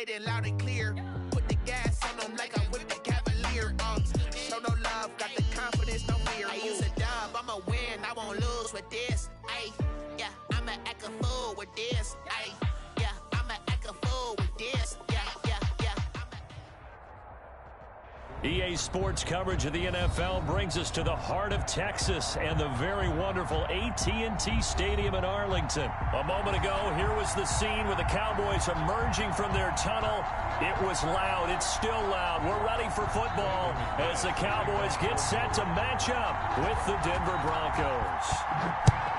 get it loud and clear. Put the gas on them like I'm with the Cavalier. Show no love, got the confidence, no fear. I use a dub, I'ma win, I won't lose with this. Ay, yeah, I'ma act a fool with this. Ay, yeah, I'ma act a fool with this. Yeah, yeah, yeah. EA Sports coverage of the NFL brings us to the heart of Texas and the very wonderful AT&T Stadium in Arlington. A moment ago, here was the scene with the Cowboys emerging from their tunnel. It was loud. It's still loud. We're ready for football as the Cowboys get set to match up with the Denver Broncos.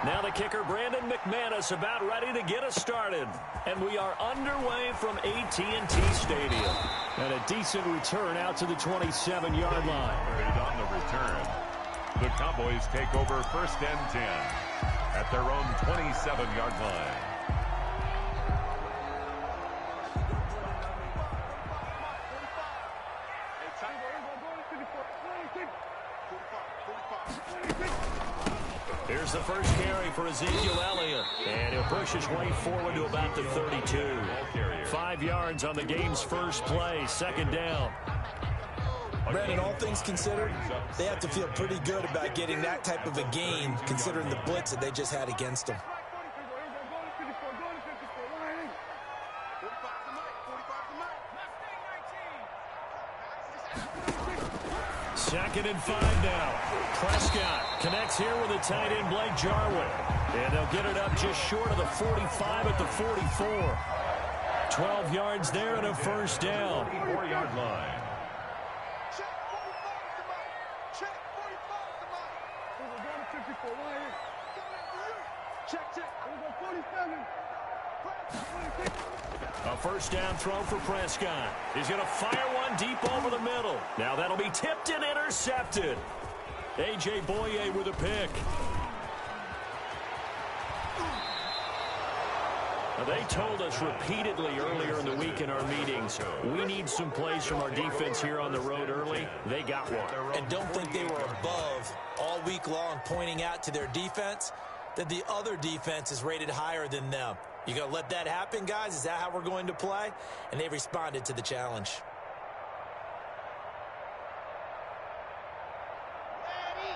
Now the kicker, Brandon McManus, about ready to get us started. And we are underway from AT&T Stadium. And a decent return out to the 27-yard line. On the return, the Cowboys take over 1st and 10 at their own 27-yard line. Here's the first carry for Ezekiel Elliott. And he'll push his way forward to about the 32. 5 yards on the game's first play. 2nd down. Brandon, all things considered, they have to feel pretty good about getting that type of a gain, considering the blitz that they just had against them. Second and 5 now. Prescott connects here with the tight end, Blake Jarwin. And they'll get it up just short of the 45 at the 44. 12 yards there and a first down. 4-yard line. A first down throw for Prescott. He's going to fire one deep over the middle. Now that'll be tipped and intercepted. A.J. Boye with a pick. Now, they told us repeatedly earlier in the week in our meetings, we need some plays from our defense here on the road early. They got one. And don't think they were above all week long pointing out to their defense that the other defense is rated higher than them. You going to let that happen, guys? Is that how we're going to play? And they responded to the challenge.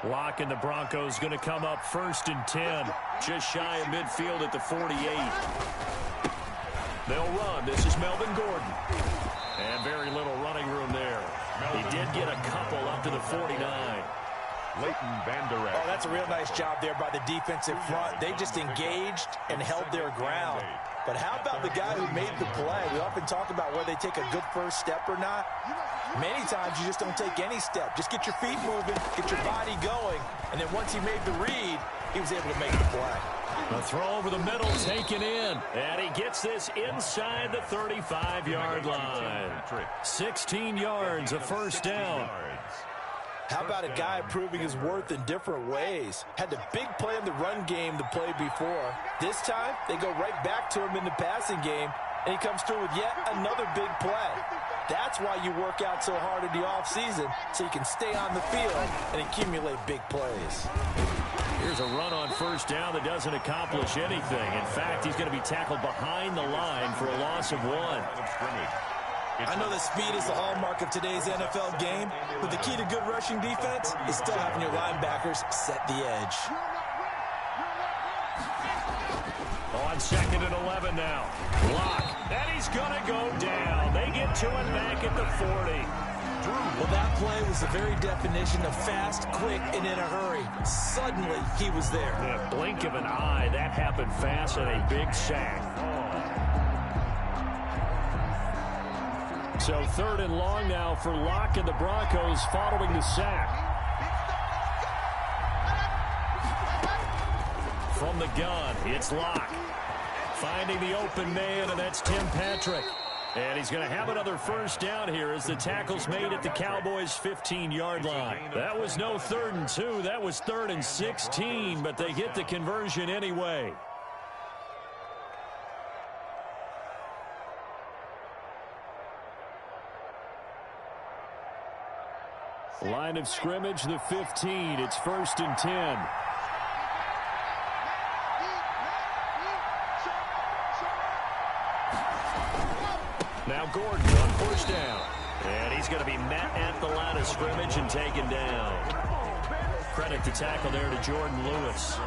Locke and the Broncos going to come up 1st and 10. Just shy of midfield at the 48. They'll run. This is Melvin Gordon. And very little running room there. He did get a couple up to the 49. Leighton Vander Esch. Oh, that's a real nice job there by the defensive front. They just engaged and held their ground. But how about the guy who made the play? We often talk about whether they take a good first step or not. Many times you just don't take any step. Just get your feet moving, get your body going, and then once he made the read, he was able to make the play. A throw over the middle taken in. And he gets this inside the 35-yard line. 16 yards, a first down. How about a guy proving his worth in different ways? Had the big play in the run game the play before. This time, they go right back to him in the passing game, and he comes through with yet another big play. That's why you work out so hard in the offseason, so you can stay on the field and accumulate big plays. Here's a run on first down that doesn't accomplish anything. In fact, he's going to be tackled behind the line for a loss of 1. I know that speed is the hallmark of today's NFL game, but the key to good rushing defense is still having your linebackers set the edge. On 2nd and 11 now. Block. And he's going to go down. They get to it back at the 40. Well, that play was the very definition of fast, quick, and in a hurry. Suddenly, he was there. In a blink of an eye, that happened fast and a big sack. So 3rd and long now for Locke and the Broncos following the sack. From the gun, it's Locke. Finding the open man, and that's Tim Patrick. And he's going to have another first down here as the tackle's made at the Cowboys' 15-yard line. That was no 3rd and 2. That was 3rd and 16, but they get the conversion anyway. Line of scrimmage, the 15. It's 1st and 10. Now Gordon on first down. And he's going to be met at the line of scrimmage and taken down. Credit to tackle there to Jordan Lewis.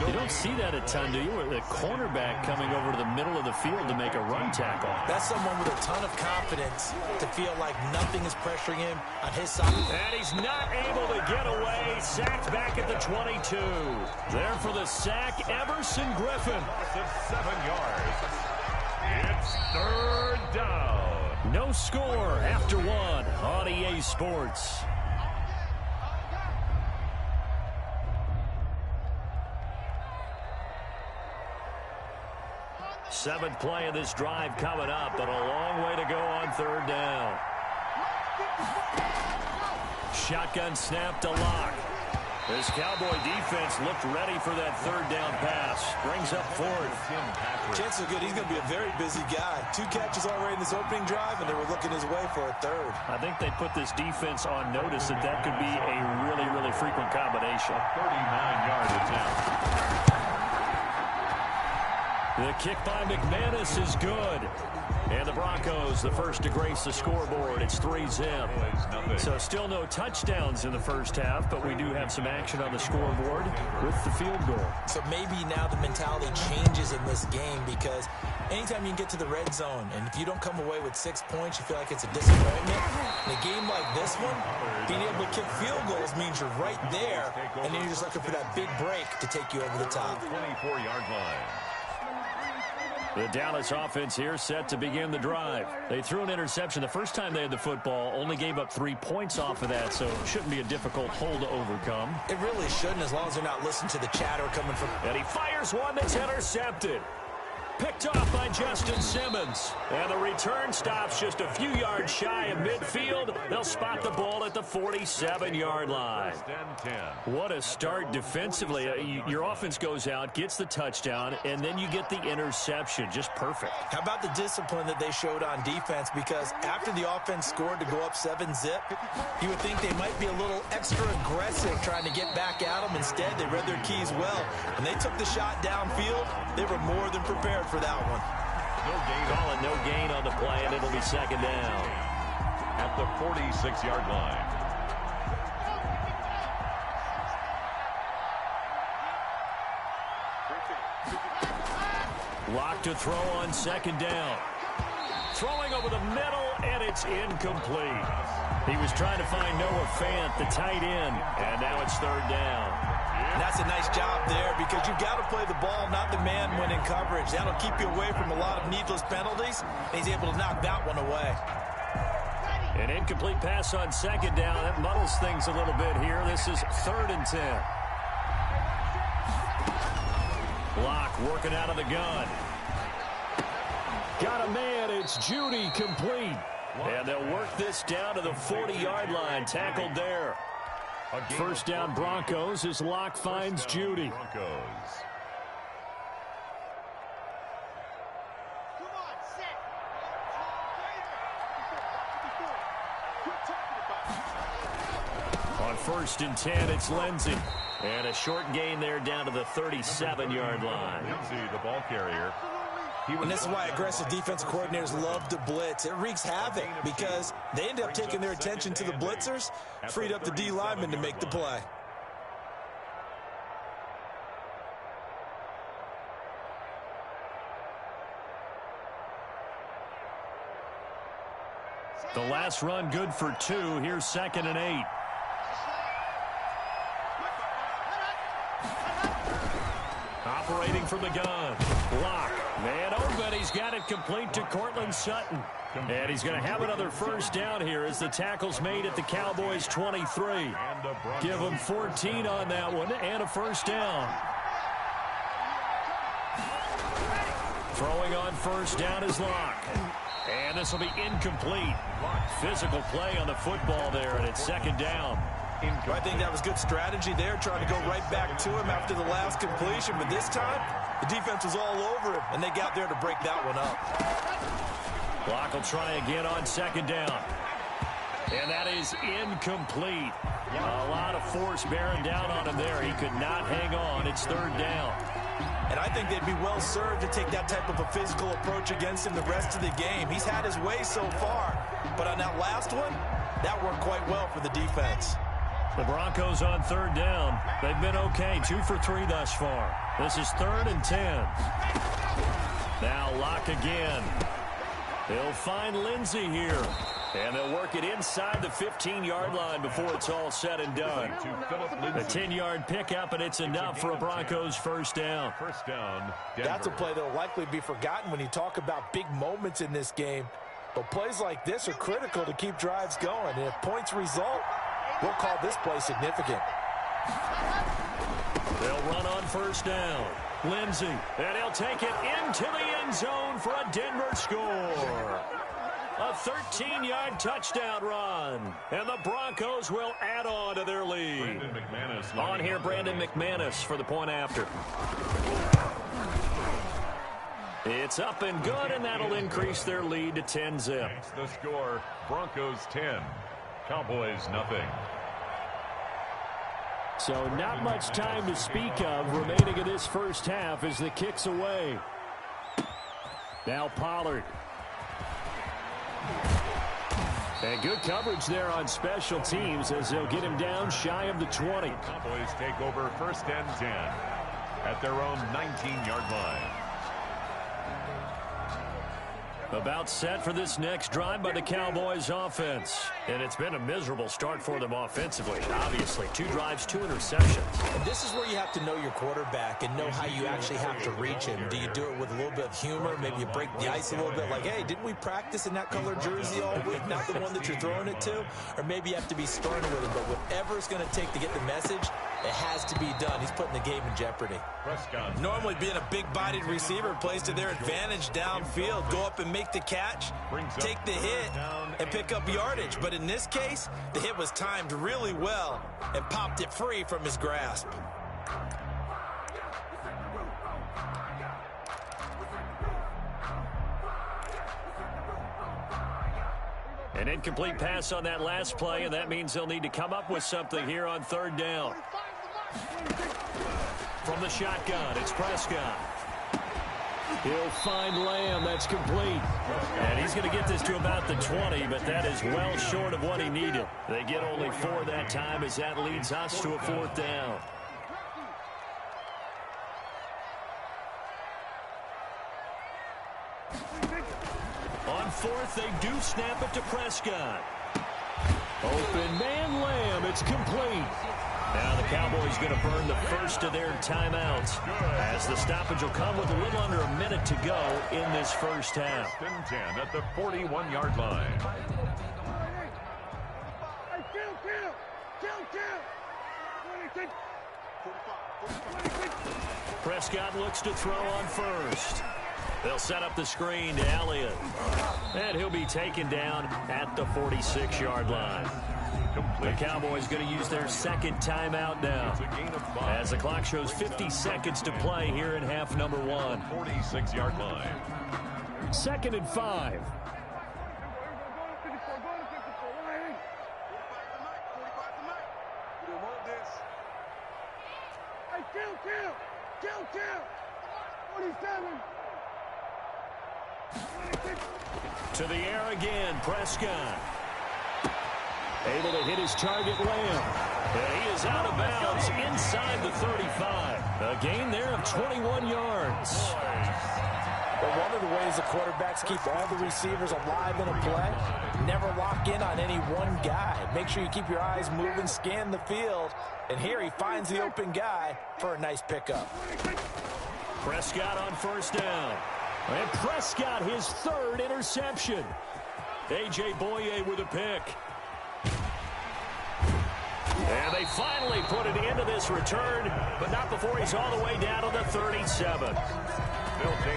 You don't see that a ton, do you? The cornerback coming over to the middle of the field to make a run tackle. That's someone with a ton of confidence to feel like nothing is pressuring him on his side. And he's not able to get away. Sacked back at the 22. There for the sack, Everson Griffin. 7 yards. It's third down. No score after one on EA Sports. Seventh play of this drive coming up, but a long way to go on third down. Shotgun snap to Locke. This Cowboy defense looked ready for that third down pass. Brings up fourth. Chances are good he's going to be a very busy guy. 2 catches already in this opening drive, and they were looking his way for a third. I think they put this defense on notice that could be a really, really frequent combination. 39-yard attempt. The kick by McManus is good. And the Broncos, the first to grace the scoreboard. It's 3-zip. So still no touchdowns in the first half, but we do have some action on the scoreboard with the field goal. So maybe now the mentality changes in this game because anytime you can get to the red zone, and if you don't come away with 6 points, you feel like it's a disappointment. In a game like this one, being able to kick field goals means you're right there, and then you're just looking for that big break to take you over the top. 24-yard line. The Dallas offense here set to begin the drive. They threw an interception the first time they had the football, only gave up 3 points off of that, so it shouldn't be a difficult hole to overcome. It really shouldn't, as long as they're not listening to the chatter coming from... And he fires one that's intercepted. Picked off by Justin Simmons. And the return stops just a few yards shy of midfield. They'll spot the ball at the 47-yard line. What a start defensively. Your offense goes out, gets the touchdown, and then you get the interception. Just perfect. How about the discipline that they showed on defense? Because after the offense scored to go up 7-zip, you would think they might be a little extra aggressive trying to get back at them. Instead, they read their keys well. When they took the shot downfield, they were more than prepared for that one. Calling no gain on the play, and it'll be second down. At the 46-yard line. Lock to throw on second down. Throwing over the middle, and it's incomplete. He was trying to find Noah Fant, the tight end, and now it's third down. And that's a nice job there because you've got to play the ball, not the man when in coverage. That'll keep you away from a lot of needless penalties, and he's able to knock that one away. An incomplete pass on second down. That muddles things a little bit here. This is 3rd and 10. Locke working out of the gun. Got a man. It's Judy complete. And they'll work this down to the 40-yard line. Tackled there. First down Broncos as Locke finds Judy. On 1st and 10, it's Lindsey. And a short gain there down to the 37-yard line. Lindsey, the ball carrier. And this is why aggressive defensive coordinators love to blitz. It wreaks havoc because they end up taking their attention to the blitzers, freed up the D lineman to make the play. The last run good for 2. Here's 2nd and 8. Operating from the gun. Block. Man open. He's got it complete to Cortland Sutton. And he's going to have another first down here as the tackle's made at the Cowboys 23. Give him 14 on that one and a first down. Throwing on first down is Locke. And this will be incomplete. Physical play on the football there, and it's 2nd down. I think that was good strategy there, trying to go right back to him after the last completion. But this time, the defense was all over him, and they got there to break that one up. Locke will try again on 2nd down. And that is incomplete. A lot of force bearing down on him there. He could not hang on. It's 3rd down. And And I think they'd be well served to take that type of a physical approach against him the rest of the game. He's had his way so far, but on that last one, that worked quite well for the defense. The Broncos on third down. They've been okay, 2 for 3 thus far. This is 3rd and 10. Now Locke again. He'll find Lindsey here. And they'll work it inside the 15-yard line before it's all said and done. A 10-yard pickup, and it's enough for a Broncos first down. First down, Denver. That's a play that will likely be forgotten when you talk about big moments in this game. But plays like this are critical to keep drives going. And if points result, we'll call this play significant. They'll run on first down. Lindsey, and he'll take it into the end zone for a Denver score. A 13-yard touchdown run, and the Broncos will add on to their lead. On here, Brandon McManus for the point after. It's up and good, and that'll increase their lead to 10-zip. That's the score, Broncos 10, Cowboys nothing. So not much time to speak of remaining in this first half as the kick's away. Now Pollard. And good coverage there on special teams as they'll get him down shy of the 20. Cowboys take over 1st and 10 at their own 19-yard line. About set for this next drive by the Cowboys offense. And it's been a miserable start for them offensively. Obviously, 2 drives, 2 interceptions. And this is where you have to know your quarterback and know how you actually have to reach him. Do you do it with a little bit of humor? Maybe you break the ice a little bit like, hey, didn't we practice in that color jersey all week? Not the one that you're throwing it to? Or maybe you have to be stern with him. But whatever it's going to take to get the message, it has to be done. He's putting the game in jeopardy. Prescott. Normally being a big-bodied receiver plays to their advantage downfield. Go up and make the catch, take the hit, and pick up yardage. But in this case, the hit was timed really well and popped it free from his grasp. An incomplete pass on that last play, and that means they'll need to come up with something here on 3rd down. From the shotgun, it's Prescott. He'll find Lamb. That's complete. And he's going to get this to about the 20, but that is well short of what he needed. They get only 4 that time as that leads us to a 4th down. On 4th, they do snap it to Prescott. Open man Lamb. It's complete. Now the Cowboys going to burn the first of their timeouts as the stoppage will come with a little under a minute to go in this first half. 1st and 10 at the 41-yard line. Prescott looks to throw on first. They'll set up the screen to Elliott. And he'll be taken down at the 46-yard line. The Cowboys going to use their 2nd timeout now as the clock shows 50 seconds to play here in half number 1. 46-yard line. 2nd and 5. To the air again, Prescott. Able to hit his target, Lamb. And he is out of bounds inside the 35. A gain there of 21 yards. But one of the ways the quarterbacks keep all the receivers alive in a play, never lock in on any one guy. Make sure you keep your eyes moving, scan the field. And here he finds the open guy for a nice pickup. Prescott on 1st down. And Prescott, his 3rd interception. A.J. Boye with a pick. And they finally put an end to this return, but not before he's all the way down to the 37.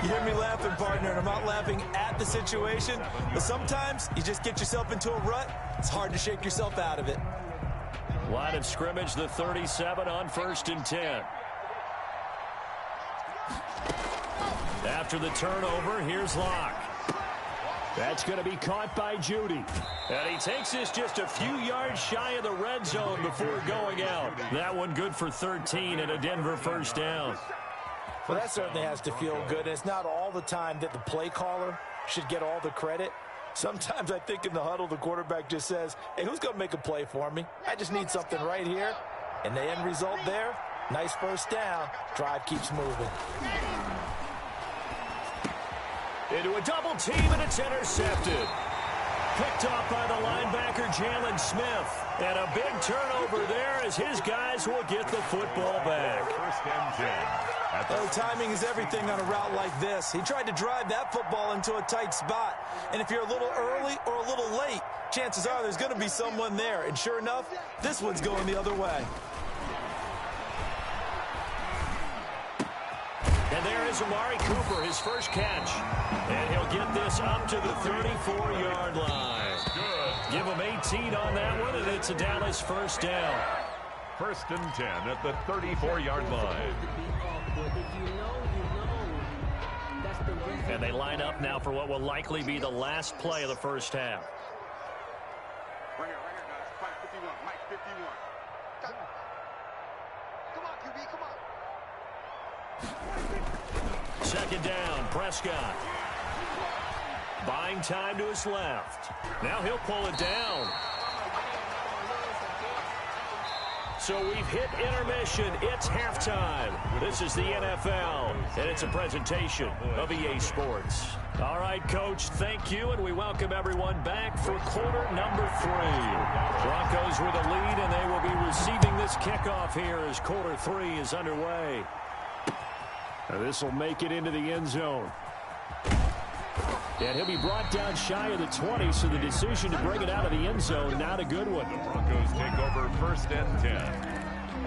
You hear me laughing, partner, and I'm not laughing at the situation, but sometimes you just get yourself into a rut. It's hard to shake yourself out of it. Line of scrimmage, the 37 on 1st and 10. After the turnover, here's Locke. That's going to be caught by Judy. And he takes this just a few yards shy of the red zone before going out. That one good for 13 and a Denver first down. Well, that certainly has to feel good. It's not all the time that the play caller should get all the credit. Sometimes I think in the huddle, the quarterback just says, hey, who's going to make a play for me? I just need something right here. And the end result there, nice first down. Drive keeps moving. Into a double team, and it's intercepted. Picked off by the linebacker, Jalen Smith. And a big turnover there as his guys will get the football back. First and 10. Oh, timing is everything on a route like this. He tried to drive that football into a tight spot. And if you're a little early or a little late, chances are there's going to be someone there. And sure enough, this one's going the other way. And there is Amari Cooper, his first catch. And he'll get this up to the 34-yard line. Good. Give him 18 on that one, and it's a Dallas first down. First and 10 at the 34-yard line. And they line up now for what will likely be the last play of the first half. Right here, guys. Mike 51. Mike 51. Come on, QB, come on. Second down, Prescott. Buying time to his left. Now he'll pull it down. So we've hit intermission. It's halftime. This is the NFL, and it's a presentation of EA Sports. All right, Coach, thank you, and we welcome everyone back for quarter number 3. Broncos with a lead, and they will be receiving this kickoff here as quarter 3 is underway. Now this will make it into the end zone. And he'll be brought down shy of the 20, so the decision to bring it out of the end zone, not a good one. The Broncos take over first and 10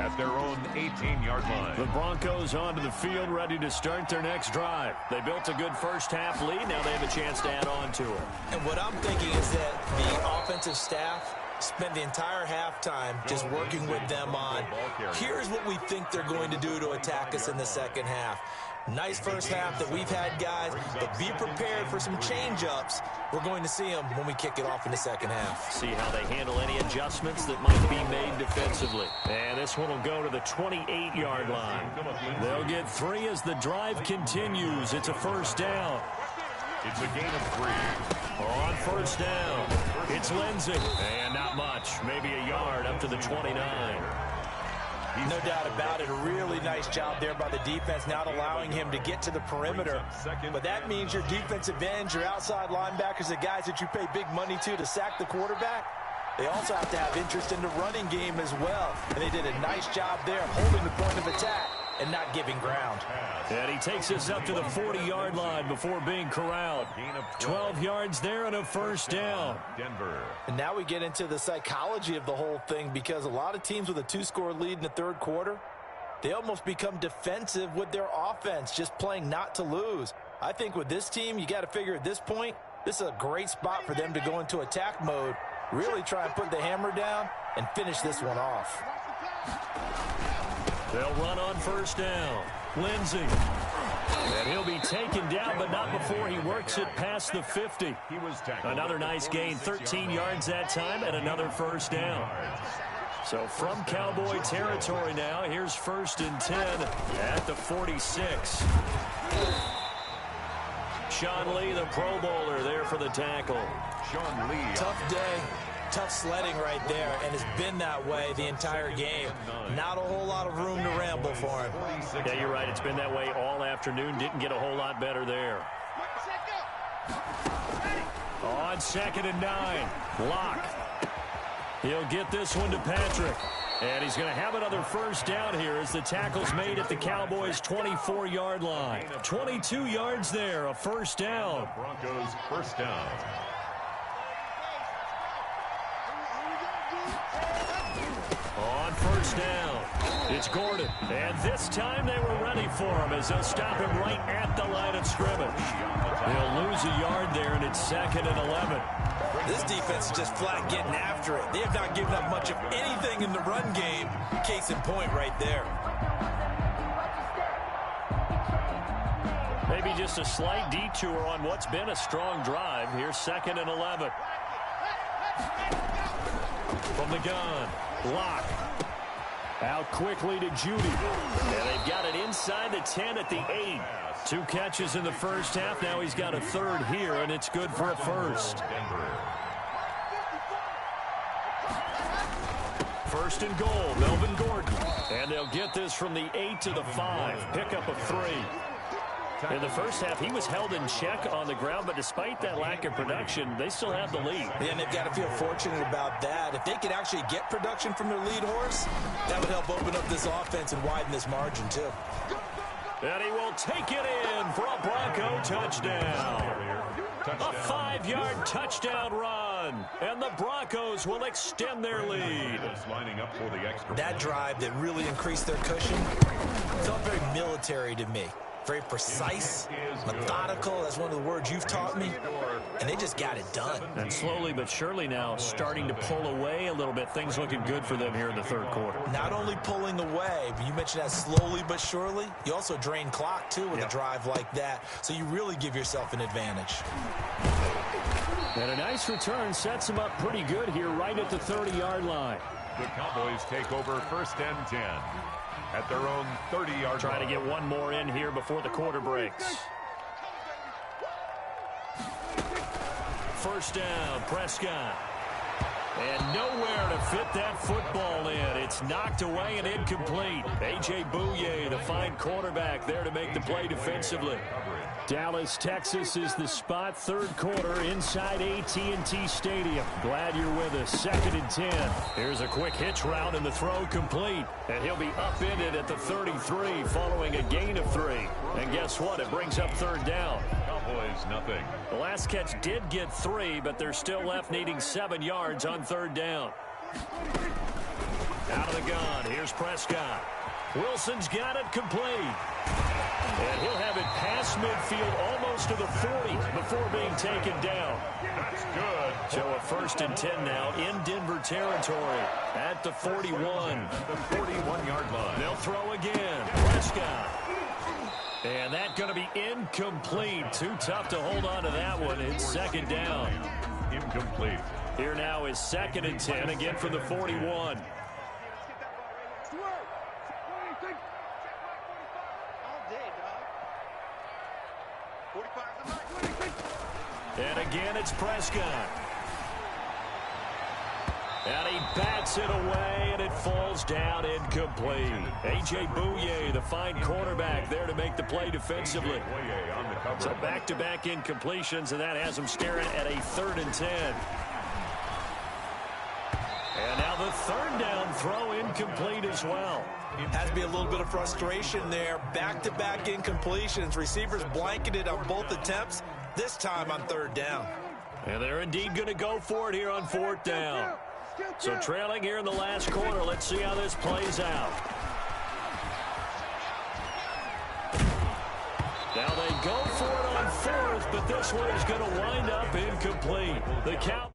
at their own 18-yard line. The Broncos onto the field, ready to start their next drive. They built a good first-half lead. Now they have a chance to add on to it. And what I'm thinking is that the offensive staff spent the entire halftime just working with them on, here's what we think they're going to do to attack us in the second half. Nice first half that we've had, guys, but be prepared for some change-ups. We're going to see them when we kick it off in the second half. See how they handle any adjustments that might be made defensively. And this one will go to the 28-yard line. They'll get 3 as the drive continues. It's a first down. It's a gain of 3. On first down, it's Lindsey. And not much, maybe a yard up to the 29. No doubt about it. A really nice job there by the defense, not allowing him to get to the perimeter. But that means your defensive ends, your outside linebackers, the guys that you pay big money to sack the quarterback, they also have to have interest in the running game as well. And they did a nice job there holding the point of attack and not giving ground. And he takes us up to the 40-yard line before being corralled. 12 yards there and a first down. Denver. And now we get into the psychology of the whole thing, because a lot of teams with a 2-score lead in the third quarter, they almost become defensive with their offense, just playing not to lose. I think with this team, you got to figure at this point, this is a great spot for them to go into attack mode, really try and put the hammer down and finish this one off. They'll run on first down. Lindsey. And he'll be taken down, but not before he works it past the 50. He was tackled. Another nice gain, 13 yards that time, and another first down. So from Cowboy territory now, here's first and 10 at the 46. Sean Lee, the Pro Bowler, there for the tackle. Sean Lee. Tough day. Tough sledding right there, and it's been that way the entire game. Not a whole lot of room to ramble for him. Yeah, you're right. It's been that way all afternoon. Didn't get a whole lot better there. On 2nd and 9, Locke. He'll get this one to Patrick. And he's going to have another first down here as the tackle's made at the Cowboys' 24-yard line. 22 yards there, a first down. Broncos first down. On first down, it's Gordon. And this time they were ready for him as they'll stop him right at the line of scrimmage. They'll lose a yard there, and it's 2nd and 11. This defense is just flat getting after it. They have not given up much of anything in the run game. Case in point right there. Maybe just a slight detour on what's been a strong drive. Here's 2nd and 11. From the gun, Locke. Out quickly to Judy. And they've got it inside the 10 at the 8. 2 catches in the first half. Now he's got a third here, and it's good for a first. First and goal, Melvin Gordon. And they'll get this from the 8 to the 5. Pickup of 3. In the first half, he was held in check on the ground, but despite that lack of production, they still have the lead. Yeah, and they've got to feel fortunate about that. If they could actually get production from their lead horse, that would help open up this offense and widen this margin, too. And he will take it in for a Bronco touchdown. A 5-yard touchdown run. And the Broncos will extend their lead. That drive that really increased their cushion felt very military to me. Very precise, methodical. That's one of the words you've taught me. And they just got it done. And slowly but surely now starting to pull away a little bit. Things looking good for them here in the third quarter. Not only pulling away, but you mentioned that slowly but surely. You also drain clock, too, with a drive like that. So you really give yourself an advantage. And a nice return sets them up pretty good here right at the 30-yard line. The Cowboys take over first and 10. At their own 30-yard line. Trying to get one more in here before the quarter breaks. First down, Prescott. And nowhere to fit that football in. It's knocked away and incomplete. A.J. Bouye, the fine quarterback, there to make the play defensively. Dallas, Texas is the spot. Third quarter inside AT&T Stadium. Glad you're with us. 2nd and 10. Here's a quick hitch route and the throw complete. And he'll be upended at the 33 following a gain of 3. And guess what? It brings up third down. Cowboys, nothing. The last catch did get 3, but they're still left needing 7 yards on third down. Out of the gun. Here's Prescott. Wilson's got it complete. And he'll have it past midfield almost to the 40 before being taken down. That's good. So a 1st and 10 now in Denver territory at the 41. The 41-yard line. They'll throw again. Prescott. And that's going to be incomplete. Too tough to hold on to that one. It's 2nd down. Incomplete. Here now is 2nd and 10 again from the 41. And again, it's Prescott. And he bats it away, and it falls down incomplete. A.J. Bouye, the fine quarterback, there to make the play defensively. So back-to-back incompletions, and that has him staring at a 3rd and 10. And now the 3rd down throw incomplete as well. Has to be a little bit of frustration there. Back-to-back incompletions. Receivers blanketed on both attempts, this time on 3rd down. And they're indeed going to go for it here on 4th down. So trailing here in the last quarter. Let's see how this plays out. Now they go for it on 4th, but this one is going to wind up incomplete. The count.